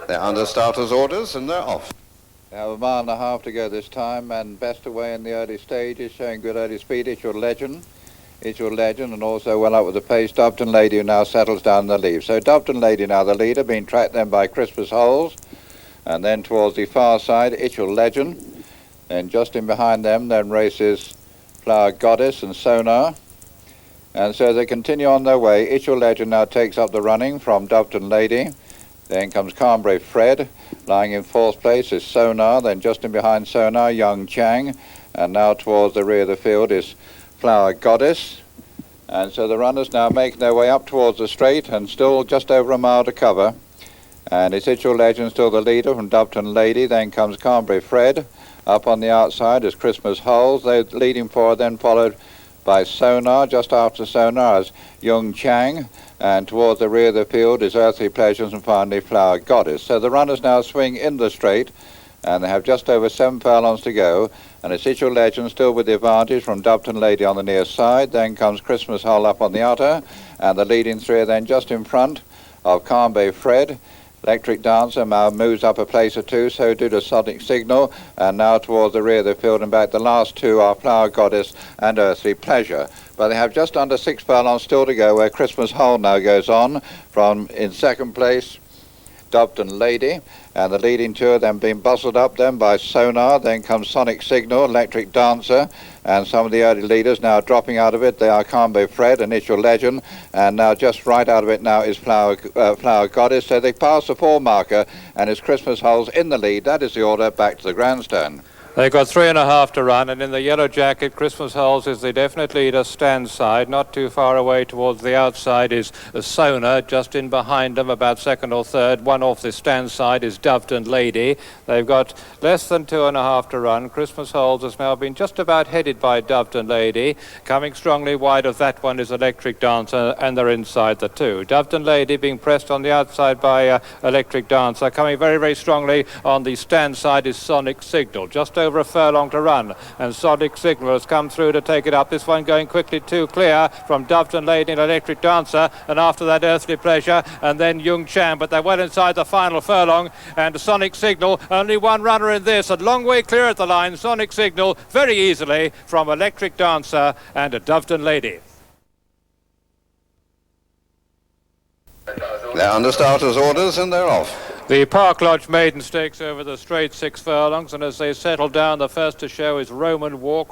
They're under starter's orders and they're off. They have a mile and a half to go this time, and best away in the early stages, showing good early speed. It's Your Legend. It's Your Legend, and also well up with the pace, Doveton Lady, who now settles down the lead. So Doveton Lady now the leader, being tracked then by Christmas Holes, and then towards the far side, It's Your Legend. And just in behind them then races Flower Goddess and Sonar. And so they continue on their way. It's Your Legend now takes up the running from Doveton Lady. Then comes Calmbrave Fred. Lying in fourth place is Sonar. Then just in behind Sonar, Young Chang. And now towards the rear of the field is Flower Goddess. And so the runners now making their way up towards the straight, and still just over a mile to cover. And it's Your Legend still the leader from Doveton Lady. Then comes Calmbrave Fred. Up on the outside is Christmas Holes. They're leading forward, then followed by Sonar. Just after Sonar is Young Chang. And towards the rear of the field is Earthly Pleasures, and finally Flower Goddess. So the runners now swing in the straight, and they have just over 7 furlongs to go. And it's Your Legend still with the advantage from Doveton Lady on the near side. Then comes Christmas Hole up on the outer, and the leading three are then just in front of Calmbrave Fred. Electric Dancer now moves up a place or two, so do the Sonic Signal, and now towards the rear of the field and back. The last two are Flower Goddess and Earthly Pleasure. But they have just under 6 furlongs still to go, where Christmas Hole now goes on from, in second place, Doveton Lady, and the leading two are then being bustled up then by Sonar. Then comes Sonic Signal, Electric Dancer, and some of the early leaders now dropping out of it. They are Calmbrave Fred and It's Your Legend, and now just right out of it now is Flower Goddess. So they pass the 4 marker, and it's Christmas Holes in the lead. That is the order back to the grandstand. They've got 3.5 to run, and in the yellow jacket, Christmas Holes is the definite leader, stand side. Not too far away towards the outside is Sonar, just in behind them, about second or third. One off the stand side is Doveton Lady. They've got less than 2.5 to run. Christmas Holes has now been just about headed by Doveton Lady. Coming strongly wide of that one is Electric Dancer, and they're inside the two. Doveton Lady being pressed on the outside by Electric Dancer. Coming very, very strongly on the stand side is Sonic Signal. Just over a furlong to run, and Sonic Signal has come through to take it up. This one going quickly too clear from Doveton Lady and Electric Dancer, and after that Earthly Pleasure, and then Young Chan, but they're well inside the final furlong. And Sonic Signal, only one runner in this, a long way clear at the line. Sonic Signal very easily from Electric Dancer and a Doveton Lady. They're under starter's orders and they're off. The Park Lodge Maiden Stakes over the straight 6 furlongs, and as they settle down, the first to show is Roman Walk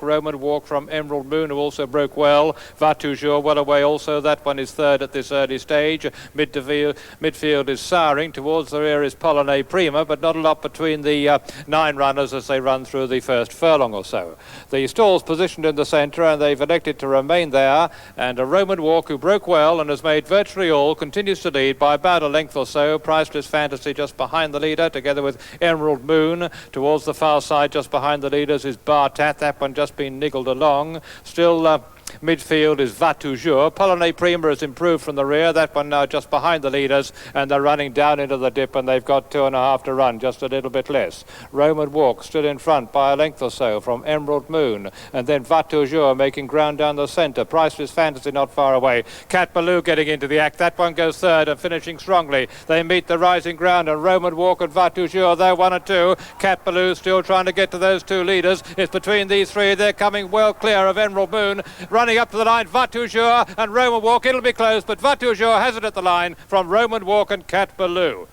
from Emerald Moon, who also broke well. Va Toujours well away also, that one is third at this early stage. Midfield is Souring, towards the rear is Polonais Prima, but not a lot between the 9 runners as they run through the first furlong or so. The stall's positioned in the centre, and they've elected to remain there, and a Roman Walk, who broke well and has made virtually all, continues to lead by about a length or so. Priceless Fantasy just behind the leader, together with Emerald Moon. Towards the far side, just behind the leaders, is Bartat. That one just been niggled along. Still midfield is Va Toujours. Polonais Prima has improved from the rear. That one now just behind the leaders, and they're running down into the dip, and they've got 2.5 to run, just a little bit less. Roman Walk stood in front by a length or so from Emerald Moon, and then Va Toujours making ground down the centre. Priceless Fantasy not far away. Cat Ballou getting into the act. That one goes third and finishing strongly. They meet the rising ground, and Roman Walk and Va Toujours, they're 1 and 2. Cat Ballou still trying to get to those 2 leaders. It's between these 3. They're coming well clear of Emerald Moon. Running up to the line, Va Toujours and Roman Walk. It'll be close, but Va Toujours has it at the line from Roman Walk and Cat Ballou.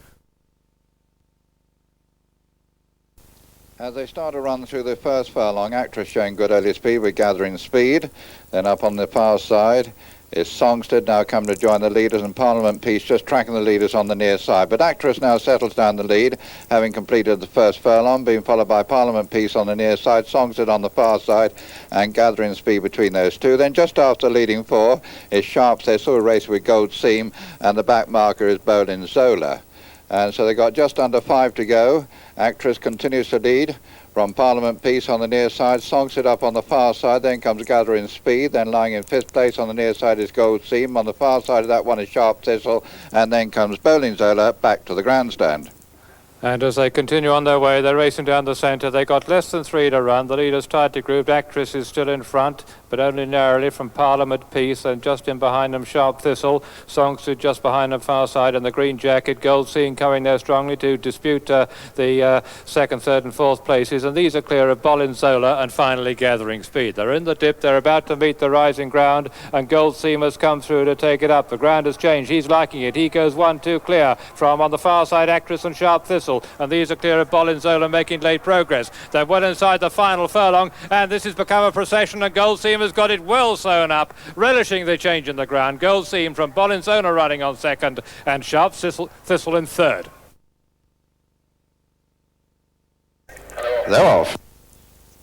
As they start to run through the first furlong, Actress showing good early speed with Gathering Speed. Then up on the far side is Songstead now come to join the leaders, and Parliament Peace just tracking the leaders on the near side. But Actress now settles down the lead, having completed the first furlong, being followed by Parliament Peace on the near side, Songstead on the far side, and Gathering Speed between those two. Then just after leading 4 is Sharp Thistle, racing with Gold Seam, and the back marker is Bolin Zola. And so they got just under 5 to go. Actress continues to lead from Parliament Peace on the near side. Songstead up on the far side, then comes Gathering Speed. Then lying in 5th place on the near side is Gold Seam. On the far side of that one is Sharp Thistle, and then comes Bolin Zola back to the grandstand. And as they continue on their way, they're racing down the centre. They got less than 3 to run. The leaders tied to group. Actress is still in front. but only narrowly from Parliament Peace, and just in behind them Sharp Thistle, Songster just behind them far side, and the Green Jacket, Gold Scene coming there strongly to dispute the second, third and fourth places, and these are clear of Bolinzola and finally gathering speed. They're in the dip, they're about to meet the rising ground, and Gold Scene has come through to take it up. The ground has changed, he's liking it, he goes 1-2 clear from on the far side Actress and Sharp Thistle, and these are clear of Bolinzola making late progress. They're well inside the final furlong, and this has become a procession, and Gold Scene has got it well sewn up, relishing the change in the ground. Gold Scene from Bolinzola running on second, and Sharp Thistle in third. They're off.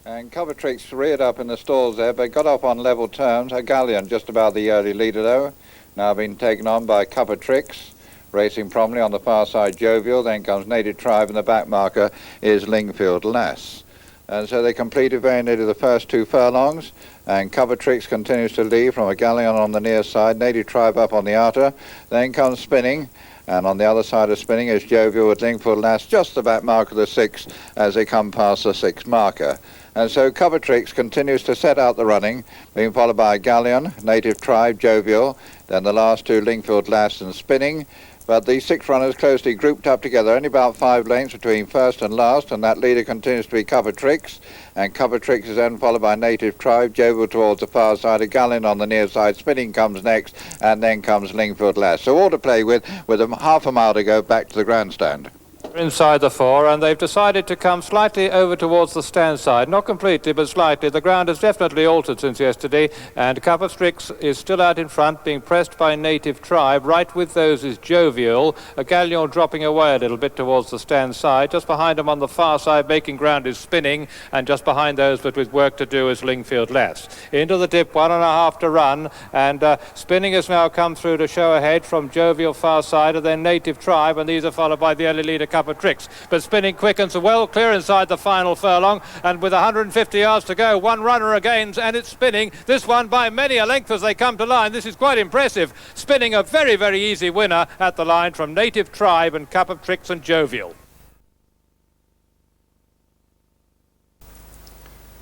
And Covertrix reared up in the stalls there, but got up on level terms. A galleon just about the early leader though, now been taken on by Covertrix. Racing promptly on the far side Jovial, then comes Native Tribe, and the back marker is Lingfield Lass. And so they completed very nearly the first 2 furlongs, and Covertrix continues to lead from a galleon on the near side, Native Tribe up on the outer, then comes Spinning, and on the other side of Spinning is Jovial with Lingfield Lass, just the back mark of the 6 as they come past the 6 marker. And so Covertrix continues to set out the running, being followed by a galleon, Native Tribe, Jovial, then the last 2 Lingfield Lass and Spinning. But the 6 runners closely grouped up together, only about 5 lengths between first and last, and that leader continues to be Covertrix, and Covertrix is then followed by Native Tribe, Jovial towards the far side, a galleon on the near side, Spinning comes next, and then comes Lingfield Lass. So all to play with half a mile to go back to the grandstand. Inside the 4, and they've decided to come slightly over towards the stand side, not completely but slightly. The ground has definitely altered since yesterday, and Covertrix is still out in front, being pressed by Native Tribe. Right with those is Jovial, a galleon dropping away a little bit towards the stand side. Just behind them on the far side making ground is Spinning, and just behind those but with work to do is Lingfield Lass. Into the dip, 1.5 to run, and Spinning has now come through to show ahead from Jovial far side, and then Native Tribe, and these are followed by the early leader Covertrix. But Spinning quickens well clear inside the final furlong, and with 150 yards to go, 1 runner again, and it's Spinning. This one by many a length as they come to line. This is quite impressive. Spinning, a very, very easy winner at the line from Native Tribe and Covertrix and Jovial.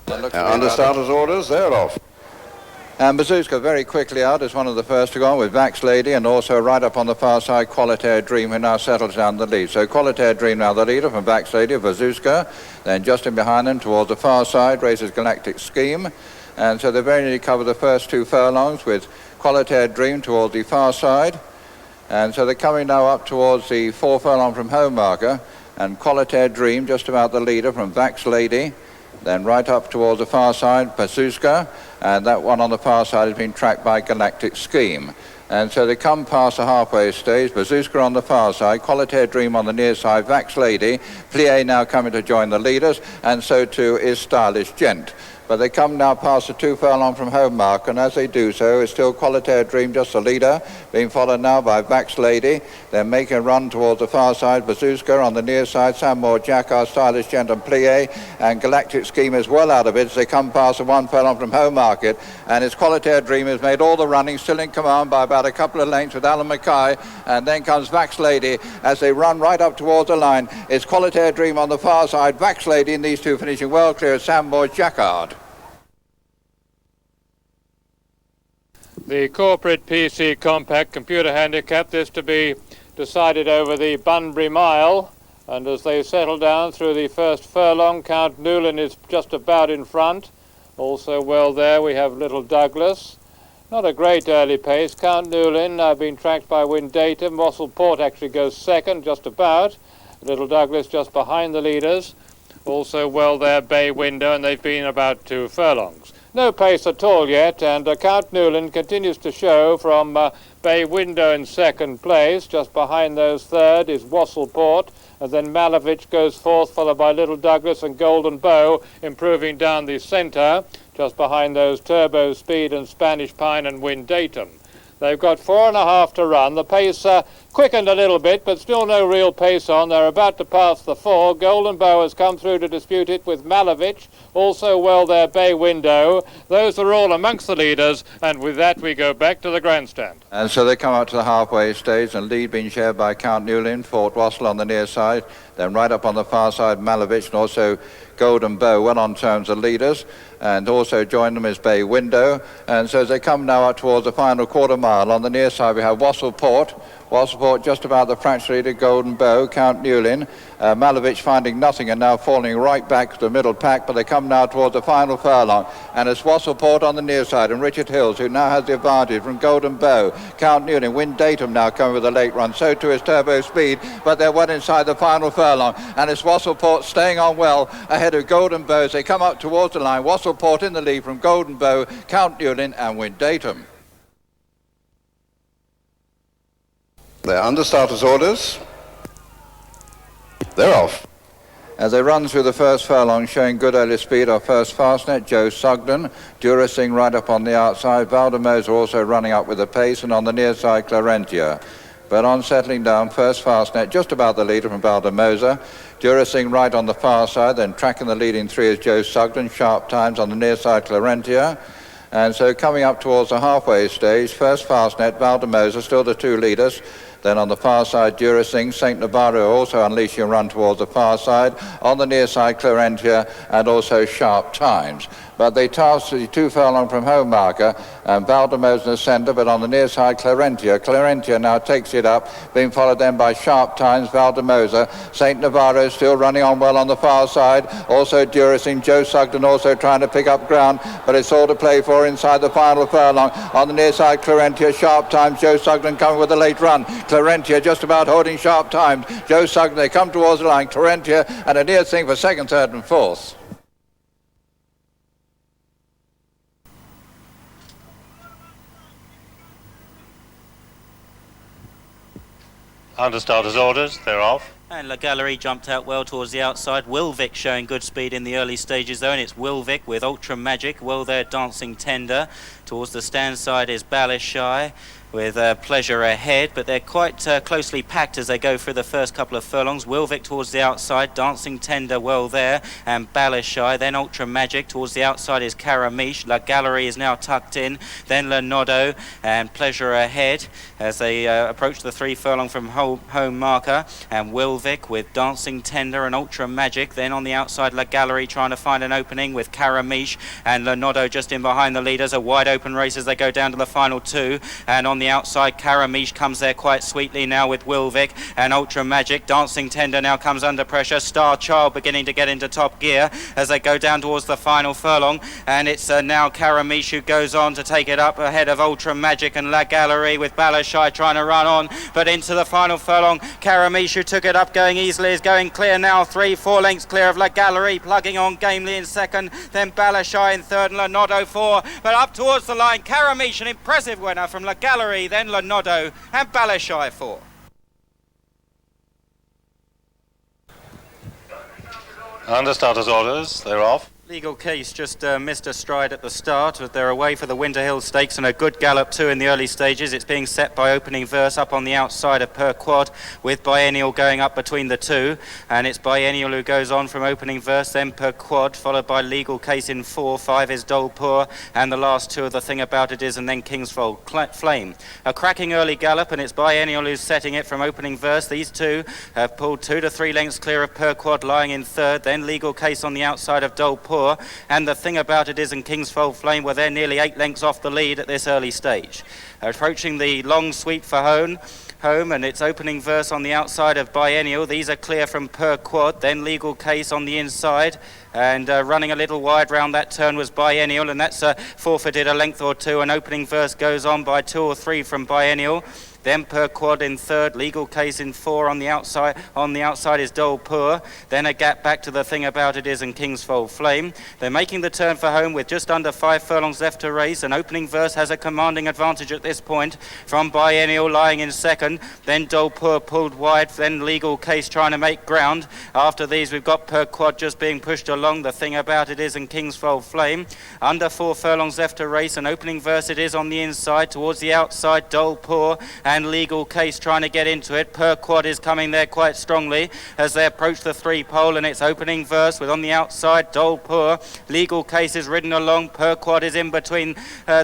Under starters' orders, they're off. And Bazooka very quickly out is one of the first to go on with Vax Lady, and also right up on the far side Qualitative Dream, who now settles down the lead. So Qualitative Dream now the leader from Vax Lady, Bazooka. Then just in behind them towards the far side races Galactic Scheme. And so they very nearly cover the first 2 furlongs with Qualitative Dream towards the far side. And so they're coming now up towards the 4 furlong from home marker, and Qualitative Dream just about the leader from Vax Lady. Then right up towards the far side, Bazooka, and that one on the far side has been tracked by Galactic Scheme. And so they come past the halfway stage, Bazooka on the far side, Qualitative Dream on the near side, Vax Lady, Plie now coming to join the leaders, and so too is Stylish Gent. But they come now past the 2 furlong from home mark, and as they do so, it's still Qualitative Dream just the leader, being followed now by Vax Lady. They're making a run towards the far side, Bazooka on the near side, Sandmore, Jackass, Stylish Gent and Plie, and Galactic Scheme is well out of it as they come past the 1 furlong from home market, and its Qualitative Dream has made all the running, still in command by about a couple of lengths with Alan Mackay, and then comes Vax Lady as they run right up towards the line. It's Qualitative Dream on the far side, Vax Lady, and these 2 finishing well clear of Sandmore, Jackass. The corporate PC compact computer handicap, this to be decided over the Bunbury Mile, and as they settle down through the first furlong, Count Newlyn is just about in front. Also well there we have Little Douglas. Not a great early pace. Count Newlyn being tracked by Windatum. Wassel Port actually goes second, just about. Little Douglas just behind the leaders. Also well there Bay Window, and they've been about 2 furlongs. No pace at all yet, and Count Newlyn continues to show from Bay Window in second place. Just behind those third is Wassel Port, and then Malavich goes fourth, followed by Little Douglas and Golden Bow, improving down the centre. Just behind those Turbo Speed and Spanish Pine and Windatum. They've got 4.5 to run. The pace quickened a little bit, but still no real pace on. They're about to pass the 4. Golden Bow has come through to dispute it with Malovich. Also well there, Bay Window. Those are all amongst the leaders, and with that we go back to the grandstand. And so they come up to the halfway stage, and lead being shared by Count Newlyn, Fort Wassel on the near side. Then right up on the far side, Malovich, and also Golden Bow, well on terms of leaders. And also join them is Bay Window. And so as they come now up towards the final quarter mile, on the near side we have Wassel Port just about the fracture leader, Golden Bow, Count Newlyn. Malovich finding nothing and now falling right back to the middle pack, but they come now towards the final furlong, and it's Wassel Port on the near side and Richard Hills, who now has the advantage from Golden Bow. Count Newlyn, Wind Datum now coming with a late run, so too is Turbo Speed, but they're well inside the final furlong, and it's Wassel Port staying on well ahead of Golden Bow as they come up towards the line. Wassel Port in the lead from Golden Bow, Count Newlyn and Wind Datum. They're under starters' orders. They're off. As they run through the first furlong, showing good early speed, our first Fastnet, Joe Sugden, Durasing right up on the outside, Valdemosa also running up with the pace, and on the near side, Clarencia. But on settling down, first Fastnet, just about the leader from Valdemosa, Durasing right on the far side, then tracking the leading 3 is Joe Sugden, Sharp Times on the near side, Clarencia. And so coming up towards the halfway stage, first Fastnet, Valdemosa, still the 2 leaders. Then on the far side, Durasing, St. Navarro also unleashing a run towards the far side. On the near side, Clarencia and also Sharp Times. But they tasked the 2 furlong from home marker, and Valdemosa in the centre, but on the near side, Clarencia. Clarencia now takes it up, being followed then by Sharp Times, Valdemosa. St. Navarro still running on well on the far side. Also Durasing, Joe Sugden also trying to pick up ground, but it's all to play for inside the final furlong. On the near side, Clarencia, Sharp Times, Joe Sugden coming with a late run. Clarencia just about holding Sharp Times. Joe Sugden, they come towards the line. Clarencia and a near thing for second, third and fourth. Under starters' orders, they're off. And La Gallery jumped out well towards the outside. Wilvic showing good speed in the early stages though, and it's Wilvic with Ultra Magic. Well there, Dancing Tender. Towards the stand side is Balishai with Pleasure ahead, but they're quite closely packed as they go through the first couple of furlongs. Wilvic towards the outside, Dancing Tender well there, and Balishai. Then Ultra Magic towards the outside is Karamish. La Gallery is now tucked in. Then Lenodo and Pleasure ahead as they approach the 3 furlong from home marker, and Wilvic with Dancing Tender and Ultra Magic. Then on the outside, La Gallery trying to find an opening with Karamish and Lenodo just in behind the leaders. A wide open race as they go down to the final 2, and on the outside, Karamish comes there quite sweetly now with Wilvic and Ultra Magic. Dancing Tender now comes under pressure. Star Child beginning to get into top gear as they go down towards the final furlong, and it's now Karamish who goes on to take it up ahead of Ultra Magic and La Gallery, with Balashai trying to run on, but into the final furlong, Karamish who took it up going easily is going clear now, 3-4 lengths clear of La Gallery, plugging on gamely in second, then Balashai in third and Lenodo 4, but up towards the line, Karamish, an impressive winner from La Gallery, then Lenodo and Balashai 4. Under starters' orders, they're off. Legal Case just missed a stride at the start. They're away for the Winter Hill Stakes and a good gallop too in the early stages. It's being set by Opening Verse up on the outside of Per Quad, with Biennial going up between the 2, and it's Biennial who goes on from Opening Verse, then Per Quad, followed by Legal Case in 4, 5 is Dolpur, and the last 2 of The Thing About It Is, and then Kingsfold Flame. A cracking early gallop, and it's Biennial who's setting it from Opening Verse. These 2 have pulled 2 to 3 lengths clear of Per Quad, lying in third, then Legal Case on the outside of Dolpur, and The Thing About It Is and Kingsfold Flame were they're nearly 8 lengths off the lead at this early stage. Approaching the long sweep for home, and it's Opening Verse on the outside of Biennial. These are clear from Per Quad, then Legal Case on the inside, and running a little wide round that turn was Biennial, and that's forfeited a length or 2, and Opening Verse goes on by 2 or 3 from Biennial. Then Per Quad in third, Legal Case in 4 on the outside. On the outside is Dolpur. Then a gap back to The Thing About It Is and Kingsfold Flame. They're making the turn for home with just under 5 furlongs left to race, and Opening Verse has a commanding advantage at this point from Biennial lying in second. Then Dolpur pulled wide, then Legal Case trying to make ground. After these we've got Per Quad just being pushed along, The Thing About It Is and Kingsfold Flame. Under 4 furlongs left to race, and Opening Verse it is on the inside. Towards the outside, Dolpur and Legal Case trying to get into it. Per Quad is coming there quite strongly as they approach the 3-pole, and it's opening verse with on the outside Dolpur. Legal Case is ridden along. Per Quad is in between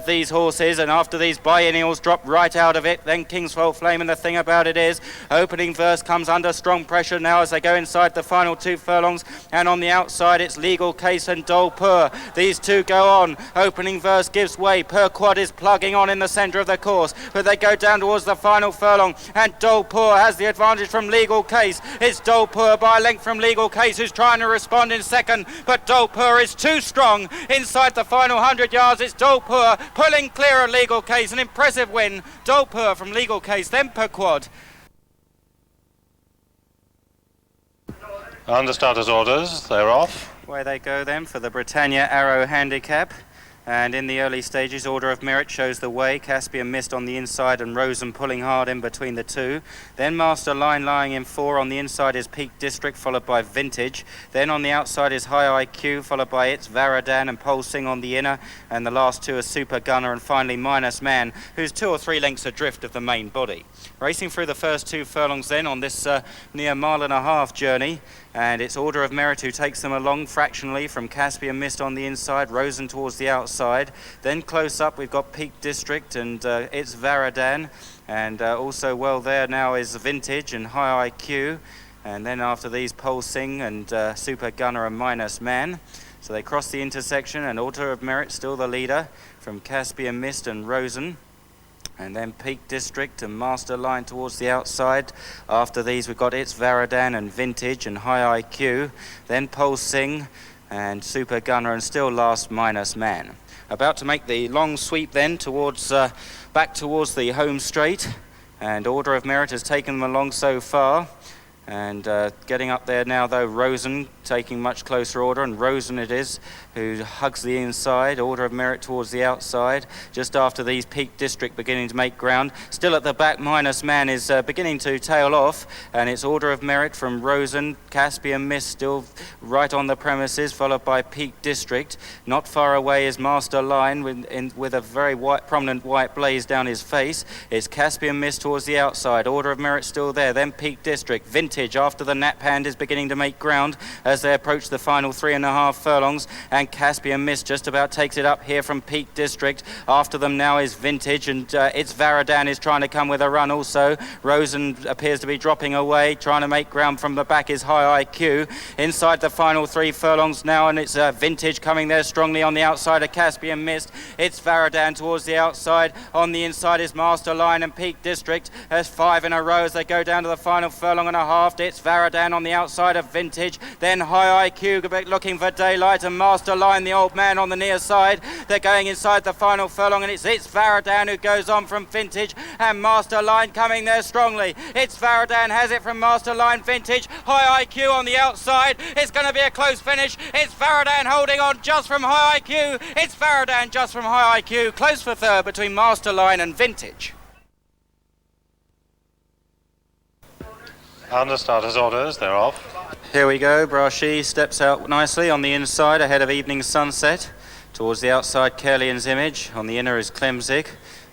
these horses, and after these biennials drop right out of it, then Kingswell Flame. And the thing about it is, opening verse comes under strong pressure now as they go inside the final 2 furlongs, and on the outside it's Legal Case and Dolpur. These two go on. Opening verse gives way. Per Quad is plugging on in the centre of the course, but they go down towards the final furlong, and Dolpur has the advantage from Legal Case. It's Dolpur by a length from Legal Case, who's trying to respond in second, but Dolpur is too strong inside the final 100 yards. It's Dolpur pulling clear of Legal Case. An impressive win. Dolpur from Legal Case, then Per Quad. Under starters' orders, they're off. Away they go then for the Britannia Arrow Handicap. And in the early stages, Order of Merit shows the way. Caspian Mist on the inside and Rosen pulling hard in between the two. Then Master Line lying in 4. On the inside is Peak District, followed by Vintage. Then on the outside is High IQ, followed by It's Varadan and Pulsing on the inner. And the last two are Super Gunner and finally Minus Man, who's 2 or 3 lengths adrift of the main body. Racing through the first 2 furlongs then on this near 1.5-mile journey. And it's Order of Merit who takes them along fractionally from Caspian Mist on the inside, Rosen towards the outside. Then close up we've got Peak District and It's Varadan. And also well there now is Vintage and High IQ. And then after these Pulsing and Super Gunner and Minus Man. So they cross the intersection, and Order of Merit still the leader from Caspian Mist and Rosen. And then Peak District and Master Line towards the outside. After these we've got It's Varadan and Vintage and High IQ. Then Pulsing and Super Gunner, and still last Minus Man. About to make the long sweep then towards back towards the home straight. And Order of Merit has taken them along so far. And getting up there now though, Rosen taking much closer order, and Rosen it is who hugs the inside. Order of Merit towards the outside. Just after these, Peak District beginning to make ground. Still at the back, Minus Man is beginning to tail off, and it's Order of Merit from Rosen. Caspian Mist still right on the premises, followed by Peak District. Not far away is Master Line with a very prominent white blaze down his face. It's Caspian Mist towards the outside. Order of Merit still there. Then Peak District. Vintage after the Nap Hand is beginning to make ground as they approach the final 3.5 furlongs, and Caspian Mist just about takes it up here from Peak District. After them now is Vintage, and It's Varadan is trying to come with a run also. Rosen appears to be dropping away. Trying to make ground from the back is High IQ. Inside the final 3 furlongs now, and it's Vintage coming there strongly on the outside of Caspian Mist. It's Varadan towards the outside. On the inside is Master Line and Peak District. There's 5 in a row as they go down to the final furlong and a half. It's Varadan on the outside of Vintage. Then High IQ looking for daylight, and Master Line, the old man, on the near side. They're going inside the final furlong, and it's Varadan who goes on from Vintage, and Master Line coming there strongly. It's Varadan has it from Master Line. Vintage, High IQ on the outside. It's going to be a close finish. It's Varadan holding on just from High IQ. It's Varadan just from High IQ. Close for third between Master Line and Vintage. Under starters' orders, they're off. Here we go. Brushy steps out nicely on the inside ahead of Evening Sunset. Towards the outside, Kerlian's Image. On the inner is Klemzig.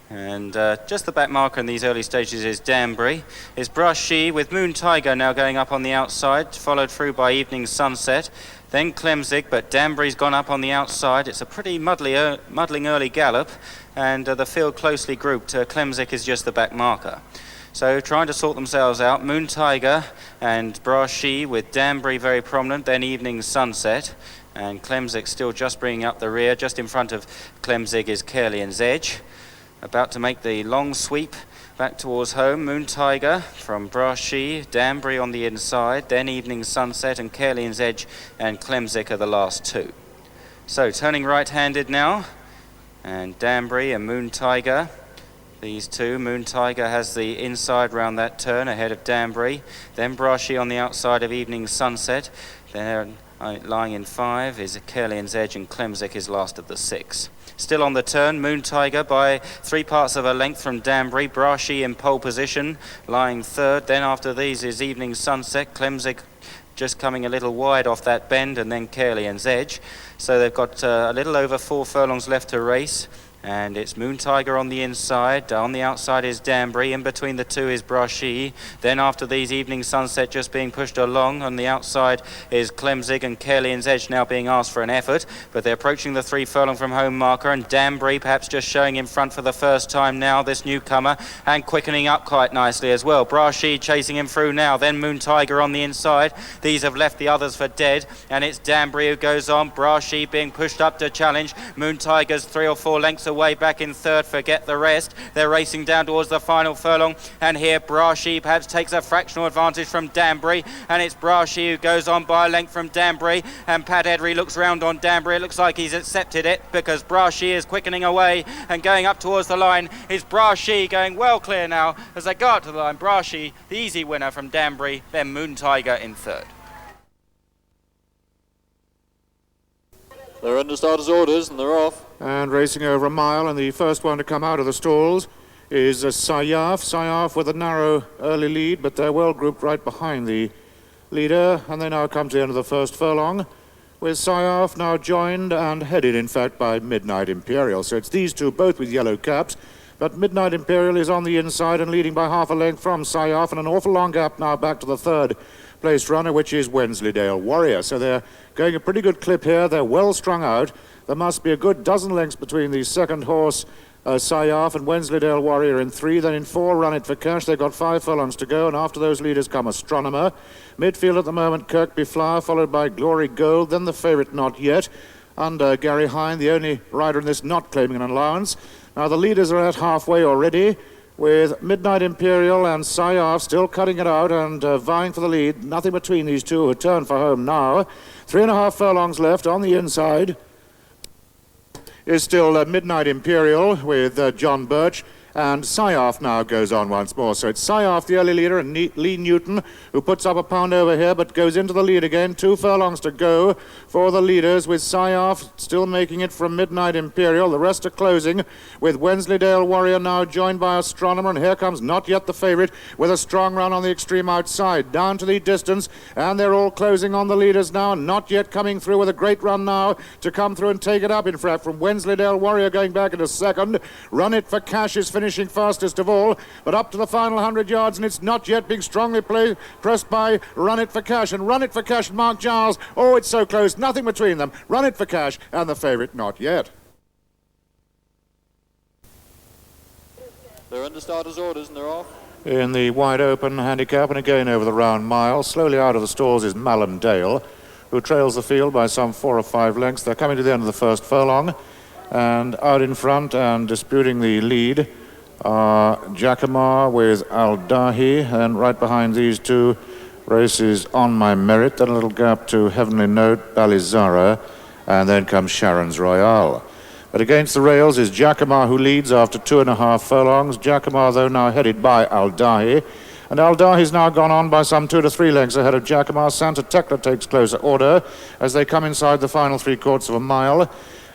And just the back marker in these early stages is Danbury. It's Brushy with Moon Tiger now going up on the outside, followed through by Evening Sunset. Then Klemzig, but Danbury's gone up on the outside. It's a pretty muddling early gallop, and the field closely grouped. Klemzig is just the back marker. So trying to sort themselves out, Moon Tiger and Brushy with Danbury very prominent, then Evening Sunset, and Klemzig still just bringing up the rear. Just in front of Klemzig is Kerlian's Edge. About to make the long sweep back towards home, Moon Tiger from Brushy, Danbury on the inside, then Evening Sunset and Kerlian's Edge and Klemzig are the last two. So turning right-handed now, and Danbury and Moon Tiger. These two, Moon Tiger has the inside round that turn ahead of Danbury. Then Brushy on the outside of Evening Sunset. Then lying in 5 is Kerlian's Edge, and Klemzig is last of the 6. Still on the turn, Moon Tiger by 3 parts of a length from Danbury. Brushy in pole position, lying third. Then after these is Evening Sunset. Klemzig just coming a little wide off that bend, and then Kerlian's Edge. So they've got a little over 4 furlongs left to race. And it's Moon Tiger on the inside. On the outside is Danbury. In between the two is Brushy. Then after these Evening Sunset just being pushed along, on the outside is Clemzig and Carelian's Edge now being asked for an effort. But they're approaching the 3 furlong from home marker, and Danbury perhaps just showing in front for the first time now, this newcomer, and quickening up quite nicely as well. Brushy chasing him through now. Then Moon Tiger on the inside. These have left the others for dead, and it's Danbury who goes on. Brushy being pushed up to challenge. Moon Tiger's 3 or 4 lengths away back in third, forget the rest. They're racing down towards the final furlong, and here Brushy perhaps takes a fractional advantage from Danbury, and it's Brushy who goes on by a length from Danbury, and Pat Edry looks round on Danbury. It looks like he's accepted it, because Brushy is quickening away and going up towards the line. Is Brushy going well clear now as they go up to the line. Brushy, the easy winner from Danbury, then Moon Tiger in third. They're under starters' orders and they're off. And racing over a mile, and the first one to come out of the stalls is Sayaf. Sayaf with a narrow early lead, but they're well grouped right behind the leader, and they now come to the end of the first furlong, with Sayaf now joined and headed, in fact, by Midnight Imperial. So it's these two, both with yellow caps, but Midnight Imperial is on the inside and leading by half a length from Sayaf, and an awful long gap now back to the third place runner, which is Wensleydale Warrior. So they're going a pretty good clip here. They're well strung out. There must be a good dozen lengths between the second horse, Sayaf, and Wensleydale Warrior in 3. Then in 4, Run It for Cash. They've got 5 furlongs to go, and after those leaders come Astronomer. Midfield at the moment, Kirkby Flower, followed by Glory Gold, then the favourite Not Yet, under Gary Hine, the only rider in this not claiming an allowance. Now the leaders are at halfway already, with Midnight Imperial and Sayaf still cutting it out and vying for the lead. Nothing between these two, who turn for home now. 3.5 furlongs left. On the inside is still Midnight Imperial with John Birch, and Sayaf now goes on once more. So it's Sayaf, the early leader, and Lee Newton, who puts up a pound over here but goes into the lead again. 2 furlongs to go for the leaders, with Sayaf still making it from Midnight Imperial. The rest are closing, with Wensleydale Warrior now joined by Astronomer, and here comes Not Yet the favourite with a strong run on the extreme outside. Down to the distance, and they're all closing on the leaders now. Not Yet coming through with a great run now to come through and take it up, in fact, from Wensleydale Warrior going back into second. Run It for Cash is finishing fastest of all, but up to the final 100 yards, and it's Not Yet being strongly pressed by Run It for Cash, and Run It for Cash and Mark Giles. Oh, it's so close, nothing between them. Run It for Cash and the favourite Not Yet. They're under starters' orders and they're off. In the wide open handicap, and again over the round mile, slowly out of the stalls is Malham Dale, who trails the field by some 4 or 5 lengths. They're coming to the end of the first furlong, and out in front and disputing the lead Jacamar with Al-Dahi, and right behind these two races On My Merit, then a little gap to Heavenly Note, Balizara, and then comes Sharon's Royale. But against the rails is Jacamar, who leads after 2.5 furlongs. Jacamar, though, now headed by Al-Dahi, and Al-Dahi's now gone on by some 2 to 3 lengths ahead of Jacamar. Santa Tecla takes closer order as they come inside the final 3/4 of a mile.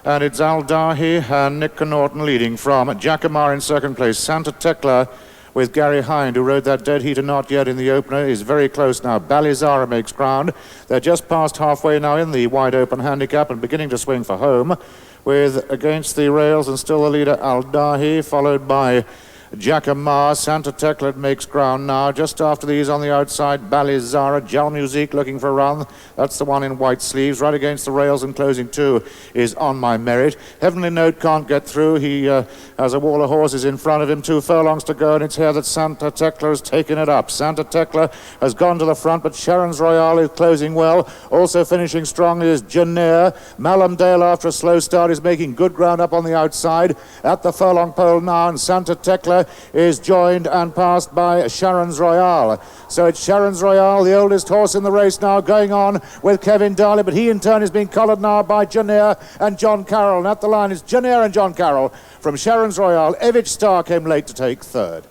And it's Al-Dahi and Nick Connaughton leading from Jacamar in second place. Santa Tecla with Gary Hind, who rode that dead heater Not Yet in the opener, is very close now. Balizara makes ground. They're just past halfway now in the wide open handicap and beginning to swing for home, with against the rails and still the leader Al-Dahi, followed by Jacamar. Santa Tecla makes ground now. Just after these on the outside, Balizara. Jal Musique looking for a run. That's the one in white sleeves. Right against the rails and closing 2 is On My Merit. Heavenly Note can't get through. He has a wall of horses in front of him. 2 furlongs to go, and it's here that Santa Tecla has taken it up. Santa Tecla has gone to the front, but Sharon's Royale is closing well. Also finishing strongly is Genera. Malham Dale, after a slow start, is making good ground up on the outside at the furlong pole now, and Santa Tecla is joined and passed by Sharon's Royale. So it's Sharon's Royale, the oldest horse in the race now, going on with Kevin Darley, but he in turn is being collared now by Genera and John Carroll. And at the line is Genera and John Carroll from Sharon's Royale. Evich Star came late to take third.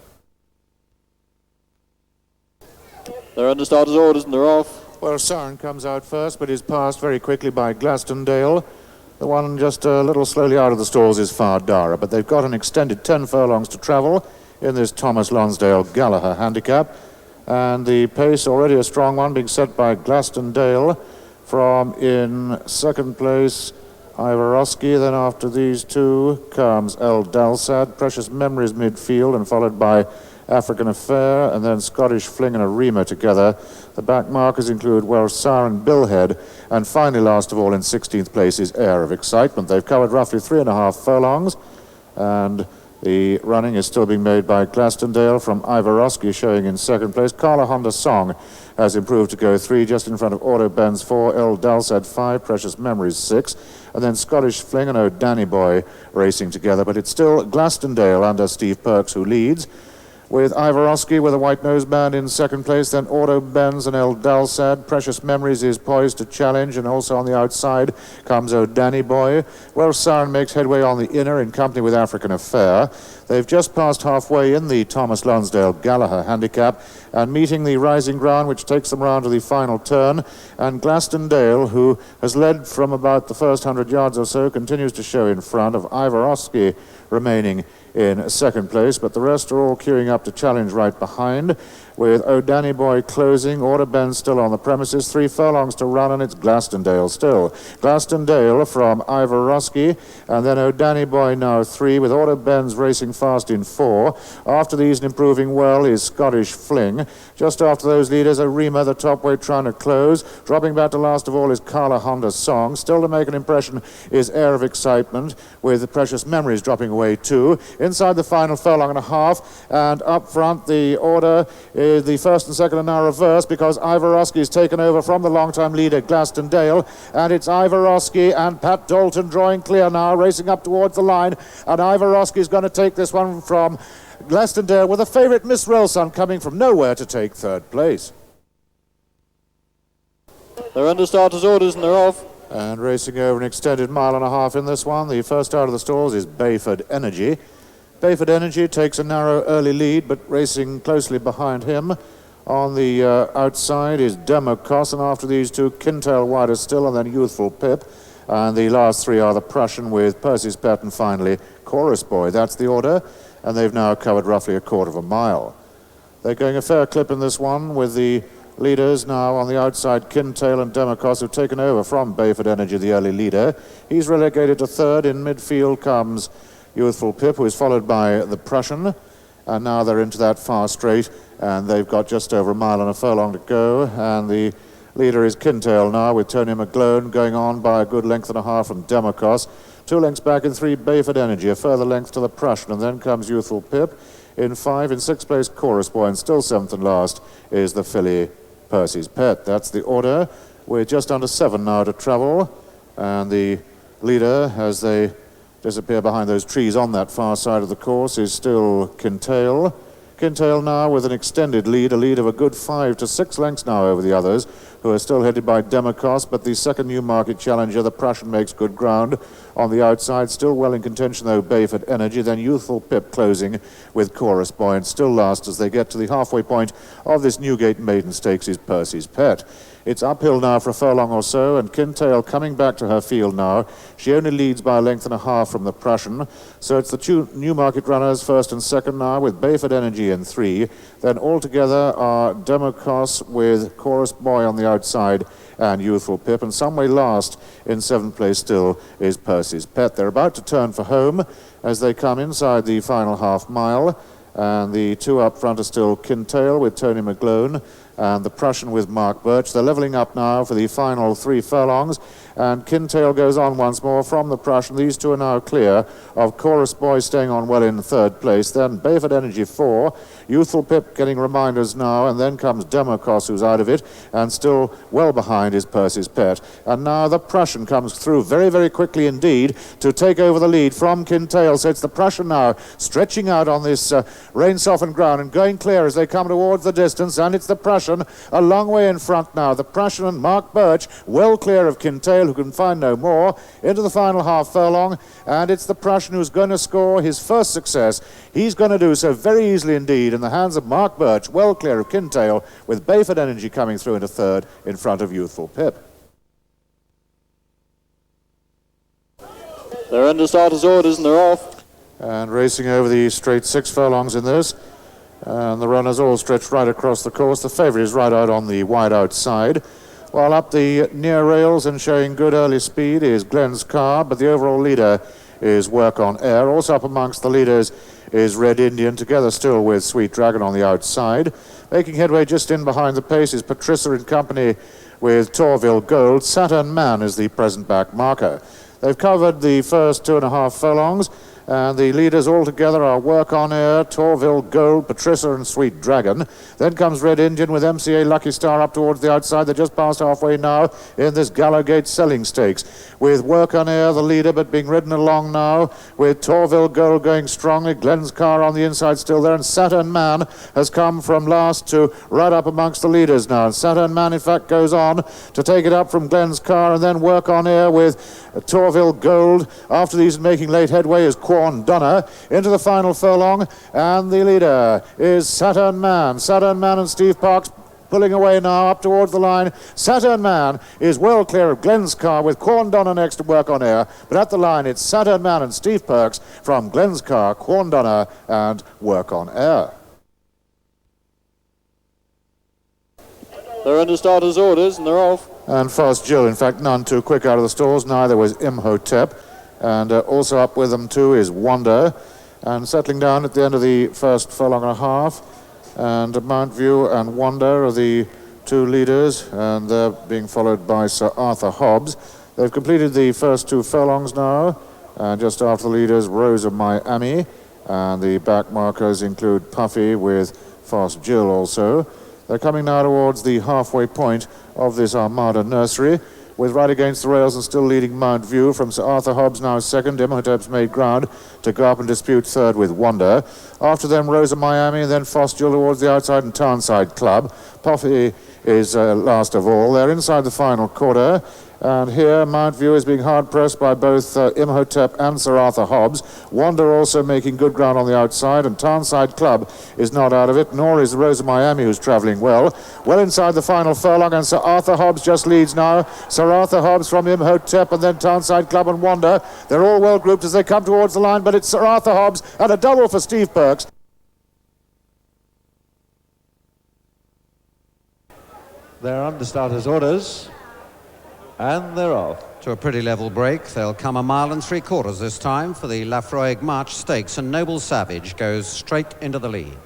They're under starters' orders and they're off. Well, Sarin comes out first, but is passed very quickly by Glastonbury. The one just a little slowly out of the stalls is Fardara, but they've got an extended 10 furlongs to travel in this Thomas Lonsdale Gallagher handicap. And the pace, already a strong one, being set by Glastonbury from in second place Ivorovsky. Then after these two comes El Dalsad, Precious Memories midfield, and followed by African Affair, and then Scottish Fling and Arima together. The back markers include Welsh Siren, Billhead, and finally, last of all, in 16th place is Air of Excitement. They've covered roughly 3.5 furlongs, and the running is still being made by Glastonbury from Ivorovsky, showing in second place. Carla Honda Song has improved to go 3, just in front of Auto Benz 4, El Dalsad 5, Precious Memories 6, and then Scottish Fling and O'Danny Boy racing together. But it's still Glastonbury under Steve Perks who leads, with Ivorovsky with a white noseband in second place, then Auto Benz and El Dalsad. Precious Memories is poised to challenge, and also on the outside comes O'Danny Boy. Welsh Siren makes headway on the inner in company with African Affair. They've just passed halfway in the Thomas Lonsdale Gallagher handicap and meeting the Rising Ground, which takes them round to the final turn. And Glastonbury, who has led from about the first 100 yards or so, continues to show in front of Ivorovsky remaining in second place, but the rest are all queuing up to challenge right behind, with O'Danny Boy closing, Order Ben still on the premises, 3 furlongs to run, and it's Glastonbury still. Glastonbury from Ivorovsky, and then O'Danny Boy now 3, with Order Ben's racing fast in 4. After these and improving well is Scottish Fling. Just after those leaders, Arima, the top weight, trying to close. Dropping back to last of all is Carla Honda Song. Still to make an impression is Air of Excitement, with the Precious Memories dropping away too. Inside the final furlong and a half, and up front the order is the first and second are now reversed because Ivorovsky is taken over from the long-time leader Glastonbury, and it's Ivorovsky and Pat Dalton drawing clear now, racing up towards the line, and Ivorovsky is going to take this one from Glastonbury, with a favourite Miss Relson coming from nowhere to take third place. They're under starters' orders and they're off. And racing over an extended 1.5 miles in this one, the first out of the stalls is Bayford Energy. Bayford Energy takes a narrow early lead, but racing closely behind him. On the outside is Democos, and after these two, Kintail wider still, and then Youthful Pip. And the last 3 are the Prussian with Percy's Pet, and finally Chorus Boy. That's the order, and they've now covered roughly 1/4 mile. They're going a fair clip in this one, with the leaders now on the outside, Kintail and Democos, who've taken over from Bayford Energy, the early leader. He's relegated to third. In midfield comes Youthful Pip, who is followed by the Prussian, and now they're into that far straight, and they've got just over 1 mile and a furlong to go, and the leader is Kintail now, with Tony McGlone going on by a good length and a half from Democos. 2 lengths back in 3, Bayford Energy, a further length to the Prussian, and then comes Youthful Pip. In 5, in 6th place, Chorus Boy, and still 7th and last is the filly Percy's Pet. That's the order, with just under 7 now to travel, and the leader, as they disappear behind those trees on that far side of the course, is still Kintail. Kintail now with an extended lead, a lead of a good 5 to 6 lengths now over the others, who are still headed by Democos, but the second Newmarket challenger, the Prussian, makes good ground on the outside. Still well in contention, though, Bayford Energy. Then Youthful Pip closing with Chorus Boy, and still last as they get to the halfway point of this Newgate Maiden Stakes is Percy's Pet. It's uphill now for a furlong or so, and Kintail coming back to her field now. She only leads by a length and a half from the Prussian. So it's the 2 Newmarket runners, first and second now, with Bayford Energy in 3. Then altogether are Democos with Chorus Boy on the outside and Youthful Pip. And some way last in 7th place still is Percy's Pet. They're about to turn for home as they come inside the final half mile. And the 2 up front are still Kintail with Tony McGlone and the Prussian with Mark Birch. They're levelling up now for the final 3 furlongs, and Kintail goes on once more from the Prussian. These 2 are now clear of Chorus Boy staying on well in 3rd place. Then Bayford Energy 4, Youthful Pip getting reminders now, and then comes Democos, who's out of it, and still well behind is Percy's Pet. And now the Prussian comes through very, very quickly indeed to take over the lead from Kintail. So it's the Prussian now stretching out on this rain-softened ground and going clear as they come towards the distance, and it's the Prussian a long way in front now. The Prussian and Mark Birch well clear of Kintail, who can find no more, into the final half furlong, and it's the Prussian who's going to score his first success. He's going to do so very easily indeed in the hands of Mark Birch, well clear of Kintail, with Bayford Energy coming through into 3rd in front of Youthful Pip. They're under starters' orders and they're off. And racing over the straight 6 furlongs in this, and the runners all stretched right across the course. The favourite is right out on the wide outside. while up the near rails and showing good early speed is Glenn's Car, but the overall leader is Work on Air. Also up amongst the leaders is Red Indian, together still with Sweet Dragon on the outside. Making headway just in behind the pace is Patricia in company with Torville Gold. Saturn Man is the present back marker. They've covered the first 2.5 furlongs, and the leaders all together are Work on Air, Torville Gold, Patricia and Sweet Dragon. Then comes Red Indian with MCA Lucky Star up towards the outside. They're just past halfway now in this Gallowgate Selling Stakes, with Work on Air the leader, but being ridden along now with Torville Gold going strongly. Glenn's Car on the inside still there, and Saturn Man has come from last to right up amongst the leaders now. And Saturn Man in fact goes on to take it up from Glenn's Car, and then Work on Air with Torville Gold. After these making late headway is Quorn Dunner into the final furlong, and the leader is Saturn Man. Saturn Man and Steve Parks pulling away now up towards the line. Saturn Man is well clear of Glenn's Car with Quorn Dunner next to Work on Air, but at the line it's Saturn Man and Steve Parks from Glenn's Car, Quorn Dunner and Work on Air. They're under starters' orders and they're off. And Fast Jill, in fact, none too quick out of the stalls. Neither was Imhotep. And also up with them too is Wonder. And settling down at the end of the first furlong and a half. And Mount View and Wonder are the two leaders. And they're being followed by Sir Arthur Hobbs. They've completed the first 2 furlongs now. And just after the leaders, Rose of Miami. And the back markers include Puffy with Fast Jill also. They're coming now towards the halfway point of this Armada nursery, with right against the rails and still leading Mount View from Sir Arthur Hobbs now second. Imhotep's made ground to go up and dispute third with Wonder. After them, Rose of Miami, and then Fossil towards the outside and Townside Club. Puffy is last of all. They're inside the final quarter. And here, Mount View is being hard-pressed by both Imhotep and Sir Arthur Hobbs. Wonder also making good ground on the outside, and Townside Club is not out of it, nor is Rose of Miami, who's travelling well. Well inside the final furlong, and Sir Arthur Hobbs just leads now. Sir Arthur Hobbs from Imhotep, and then Townside Club and Wonder. They're all well grouped as they come towards the line, but it's Sir Arthur Hobbs and a double for Steve Perks. They're under starters' orders. And they're off. To a pretty level break. They'll come 1 3/4 miles this time for the Laphroaig March Stakes, and Noble Savage goes straight into the lead.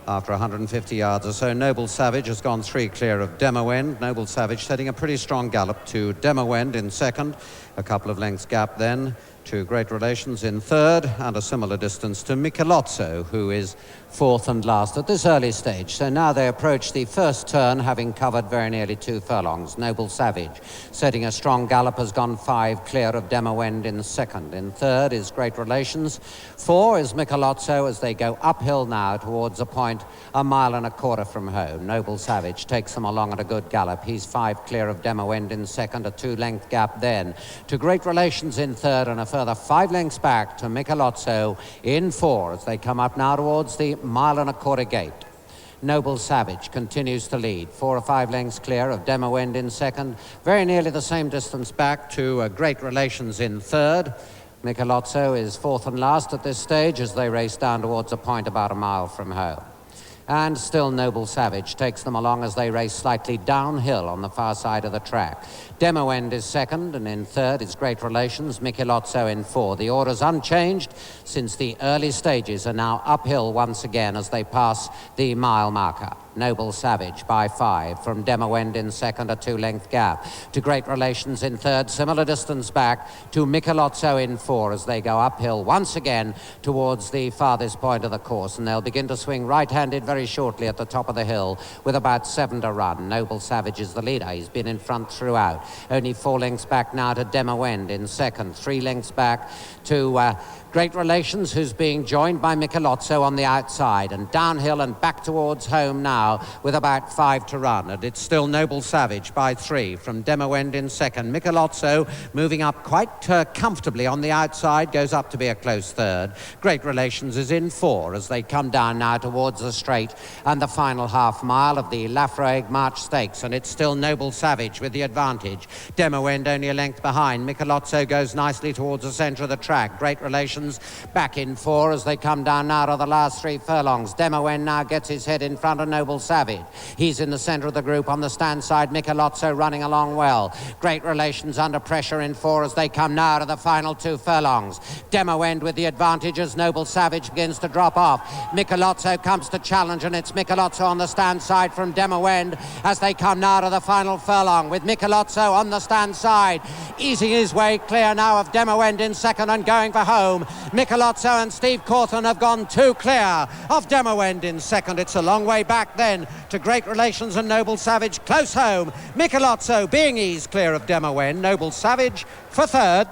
After 150 yards or so, Noble Savage has gone 3 clear of Demo End. Noble Savage setting a pretty strong gallop to Demo End in second. A couple of lengths gap then to Great Relations in third, and a similar distance to Michelozzo, who is fourth and last at this early stage. So now they approach the first turn, having covered very nearly 2 furlongs. Noble Savage, setting a strong gallop, has gone 5 clear of Demo End in second. In third is Great Relations. 4 is Michelozzo as they go uphill now towards a point 1.25 miles from home. Noble Savage takes them along at a good gallop. He's 5 clear of Demo End in second, a 2-length gap then to Great Relations in third, and a further 5 lengths back to Michelozzo in 4 as they come up now towards the 1.25 mile gate. Noble Savage continues to lead, 4 or 5 lengths clear of Demo End in second, very nearly the same distance back to Great Relations in third. Michelozzo is fourth and last at this stage as they race down towards a point about 1 mile from home. And still Noble Savage takes them along as they race slightly downhill on the far side of the track. Demo End is second, and in third is Great Relations, Michelozzo in 4. The order's unchanged since the early stages are now uphill once again as they pass the mile marker. Noble Savage by 5 from Demo End in second, a 2-length gap to Great Relations in third, similar distance back to Michelozzo in 4 as they go uphill once again towards the farthest point of the course, and they'll begin to swing right-handed very shortly at the top of the hill with about 7 to run. Noble Savage is the leader. He's been in front throughout. Only 4 lengths back now to Demo End in second, 3 lengths back to Great Relations, who's being joined by Michelozzo on the outside, and downhill and back towards home now with about 5 to run. And it's still Noble Savage by 3 from Demo End in second. Michelozzo moving up quite comfortably on the outside, goes up to be a close third. Great Relations is in 4 as they come down now towards the straight and the final half mile of the Laphroaig March Stakes, and it's still Noble Savage with the advantage. Demo End only a length behind. Michelozzo goes nicely towards the centre of the track. Great Relations back in 4 as they come down now to the last 3 furlongs. Demo End now gets his head in front of Noble Noble Savage. He's in the centre of the group on the stand side. Michelozzo running along well. Great Relations under pressure in 4 as they come now to the final 2 furlongs. Demo End with the advantage as Noble Savage begins to drop off. Michelozzo comes to challenge, and it's Michelozzo on the stand side from Demo End as they come now to the final furlong with Michelozzo on the stand side, easing his way clear now of Demo End in second and going for home. Michelozzo and Steve Corton have gone 2 clear of Demo End in second. It's a long way back then to Great Relations and Noble Savage close home. Michelozzo being eased clear of Demo End. Noble Savage for third.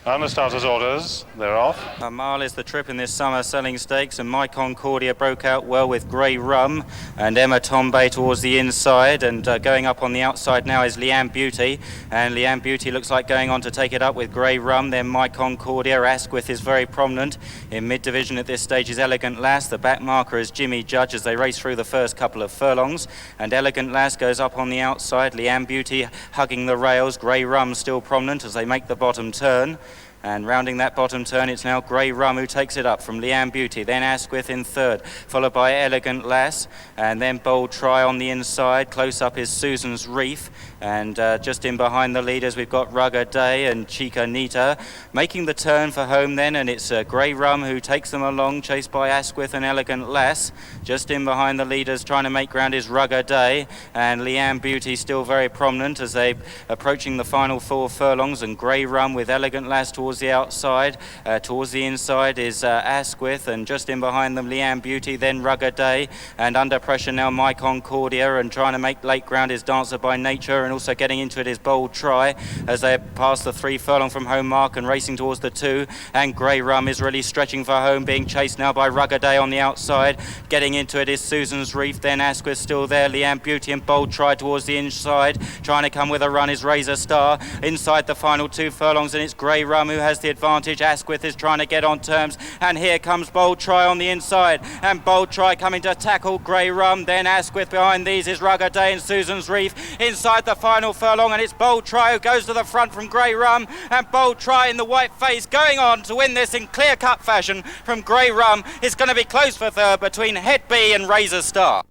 And the starter's orders, they're off. A mile is the trip in this summer selling stakes, and My Concordia broke out well with Grey Rum and Emma Tombe towards the inside, and going up on the outside now is Leanne Beauty, and Leanne Beauty looks like going on to take it up with Grey Rum. Then My Concordia. Asquith is very prominent. In mid-division at this stage is Elegant Lass. The back marker is Jimmy Judge as they race through the first couple of furlongs, and Elegant Lass goes up on the outside. Leanne Beauty hugging the rails. Grey Rum still prominent as they make the bottom turn. And rounding that bottom turn, it's now Grey Rum who takes it up from Leanne Beauty. Then Asquith in third, followed by Elegant Lass. And then Bold Try on the inside. Close up is Susan's Reef. And just in behind the leaders, we've got Rugger Day and Chica Nita. Making the turn for home then, and it's Grey Rum who takes them along, chased by Asquith and Elegant Lass. Just in behind the leaders, trying to make ground is Rugger Day. And Leanne Beauty still very prominent as they approaching the final 4 furlongs. And Grey Rum with Elegant Lass towards the outside. Towards the inside is Asquith, and just in behind them Leanne Beauty, then Rugger Day, and under pressure now My Concordia, and trying to make late ground is Dancer by Nature, and also getting into it is Bold Try as they pass the 3 furlong from home mark and racing towards the 2, and Grey Rum is really stretching for home, being chased now by Rugger Day on the outside. Getting into it is Susan's Reef, then Asquith still there, Leanne Beauty and Bold Try towards the inside. Trying to come with a run is Razor Star inside the final 2 furlongs, and it's Grey Rum who has the advantage. Asquith is trying to get on terms, and here comes Bold Try on the inside, and Bold Try coming to tackle Grey Rum. Then Asquith behind these is Rugger Day and Susan's Reef inside the final furlong, and it's Bold Try who goes to the front from Grey Rum, and Bold Try in the white face going on to win this in clear-cut fashion from Grey Rum. It's going to be close for third between Het B and Razor Star.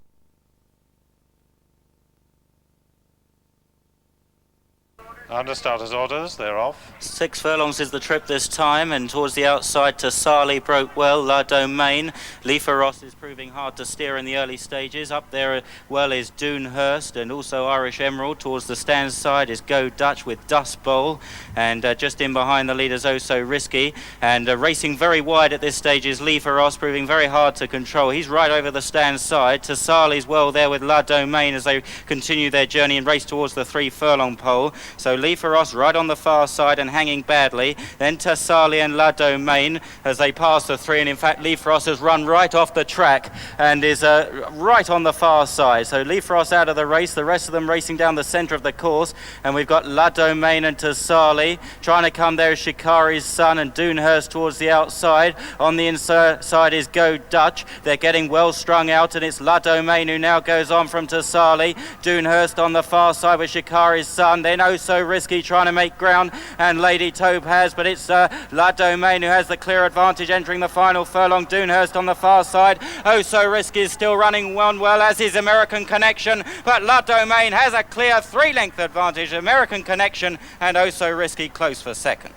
Under starter's orders, they're off. 6 furlongs is the trip this time, and towards the outside Tassali broke well, La Domaine. Leaferos is proving hard to steer in the early stages. Up there well is Doonhurst, and also Irish Emerald. Towards the stand side is Go Dutch with Dust Bowl, and just in behind the leaders Oh So Risky, and racing very wide at this stage is Leaferos, proving very hard to control. He's right over the stand side. Tassali's well there with La Domaine as they continue their journey and race towards the 3 furlong pole. So Leaferos right on the far side and hanging badly. Then Tassali and La Domaine as they pass the 3, and in fact Leaferos has run right off the track and is right on the far side. So Leaferos out of the race, the rest of them racing down the centre of the course, and we've got La Domaine and Tassali. Trying to come there is Shikari's Son and Doonhurst towards the outside. On the inside is Go Dutch. They're getting well strung out, and it's La Domaine who now goes on from Tassali. Doonhurst on the far side with Shikari's Son. Then Oh So Risky trying to make ground, and Lady Topaz, but it's La Domaine who has the clear advantage entering the final furlong. Doonhurst on the far side. Oh So Risky is still running well, as is American Connection, but La Domaine has a clear 3-length advantage. American Connection and Oh So Risky close for second.